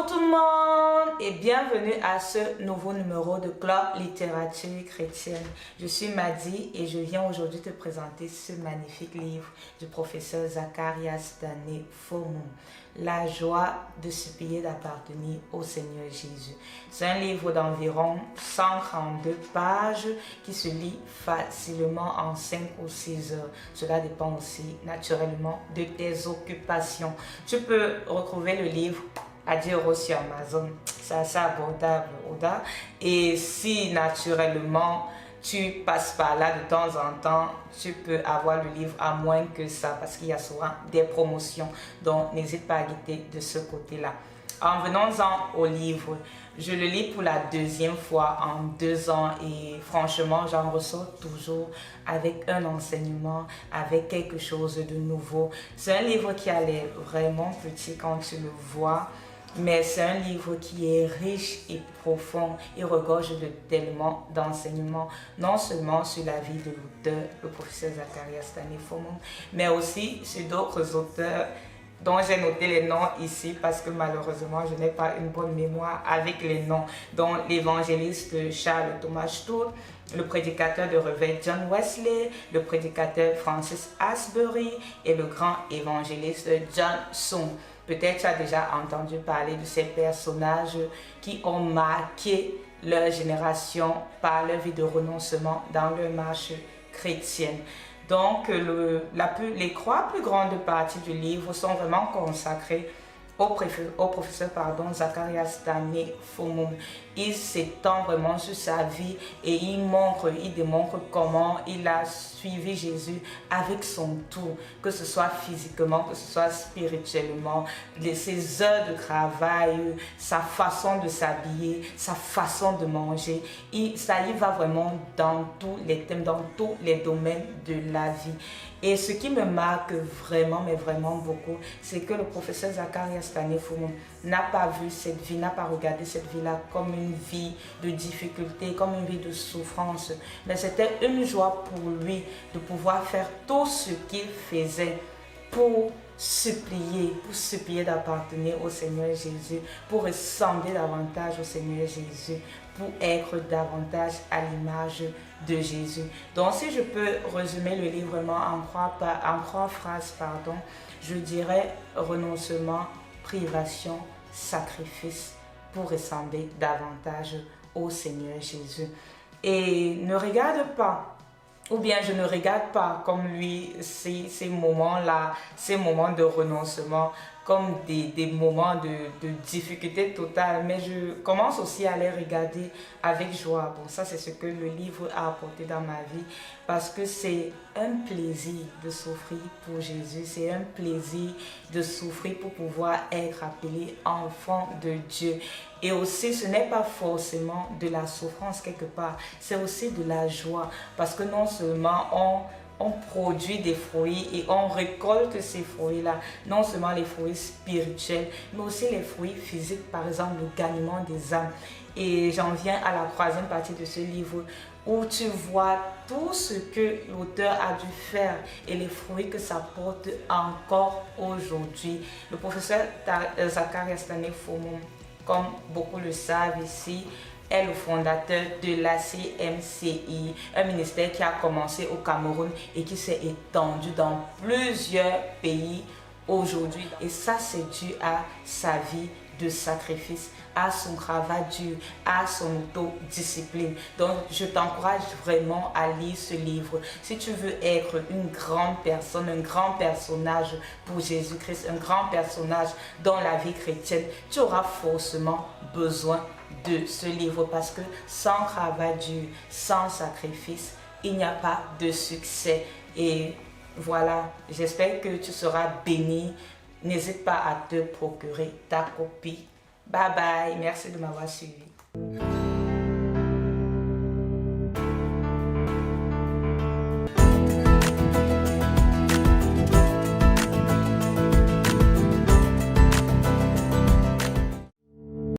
Bonjour tout le monde et bienvenue à ce nouveau numéro de Club Littérature Chrétienne. Je suis Madi et je viens aujourd'hui te présenter ce magnifique livre du professeur Zacharias Dane Fomum, La joie de supplier d'appartenir au Seigneur Jésus. C'est un livre d'environ 132 pages qui se lit facilement en 5 ou 6 heures. Cela dépend aussi naturellement de tes occupations. Tu peux retrouver le livre à 10 € sur Amazon. C'est assez abordable, Oda. Et si naturellement tu passes par là de temps en temps, tu peux avoir le livre à moins que ça parce qu'il y a souvent des promotions. Donc n'hésite pas à guetter de ce côté-là. En venons-en au livre, je le lis pour la deuxième fois en 2 ans et franchement j'en ressors toujours avec un enseignement, avec quelque chose de nouveau. C'est un livre qui a l'air vraiment petit quand tu le vois. Mais c'est un livre qui est riche et profond et regorge de tellement d'enseignements, non seulement sur la vie de l'auteur, le professeur Zacharias Dane Fomum, mais aussi sur d'autres auteurs dont j'ai noté les noms ici parce que malheureusement je n'ai pas une bonne mémoire avec les noms, dont l'évangéliste Charles Thomas Stout, le prédicateur de réveil John Wesley, le prédicateur Francis Asbury et le grand évangéliste John Sung. Peut-être tu as déjà entendu parler de ces personnages qui ont marqué leur génération par leur vie de renoncement dans leur marche chrétienne. Donc, les 3 plus grandes parties du livre sont vraiment consacrées au professeur Zacharias Dane Fomum. Il s'étend vraiment sur sa vie et il démontre comment il a suivi Jésus avec son tout, que ce soit physiquement, que ce soit spirituellement, ses heures de travail, sa façon de s'habiller, sa façon de manger. Il va vraiment dans tous les thèmes, dans tous les domaines de la vie. Et ce qui me marque vraiment, mais vraiment beaucoup, c'est que le professeur Zacharias Dane Fomum n'a pas vu cette vie, n'a pas regardé cette vie-là comme une vie de difficulté, comme une vie de souffrance. Mais c'était une joie pour lui de pouvoir faire tout ce qu'il faisait pour supplier d'appartenir au Seigneur Jésus, pour ressembler davantage au Seigneur Jésus, pour être davantage à l'image de Jésus. Donc si je peux résumer le livre en 3 phrases, je dirais renoncement, privation, sacrifice pour ressembler davantage au Seigneur Jésus. Et ne regarde pas, ou bien je ne regarde pas comme lui ces moments-là, ces moments de renoncement, comme des moments de difficulté totale, mais je commence aussi à les regarder avec joie. Bon, ça c'est ce que le livre a apporté dans ma vie, parce que c'est un plaisir de souffrir pour Jésus, c'est un plaisir de souffrir pour pouvoir être appelé enfant de Dieu. Et aussi, ce n'est pas forcément de la souffrance quelque part, c'est aussi de la joie, parce que non seulement on produit des fruits et on récolte ces fruits-là, non seulement les fruits spirituels, mais aussi les fruits physiques, par exemple le gagnement des âmes. Et j'en viens à la 3e partie de ce livre où tu vois tout ce que l'auteur a dû faire et les fruits que ça porte encore aujourd'hui. Le professeur Zacharias Dane Fomum, comme beaucoup le savent ici, est le fondateur de l'ACMCI, un ministère qui a commencé au Cameroun et qui s'est étendu dans plusieurs pays aujourd'hui. Et ça, c'est dû à sa vie de sacrifice, à son travail dur, à son autodiscipline. Donc, je t'encourage vraiment à lire ce livre. Si tu veux être une grande personne, un grand personnage pour Jésus-Christ, un grand personnage dans la vie chrétienne, tu auras forcément besoin de ce livre parce que sans travail dur, sans sacrifice, il n'y a pas de succès. Et voilà, j'espère que tu seras béni. N'hésite pas à te procurer ta copie. Bye bye, merci de m'avoir suivi.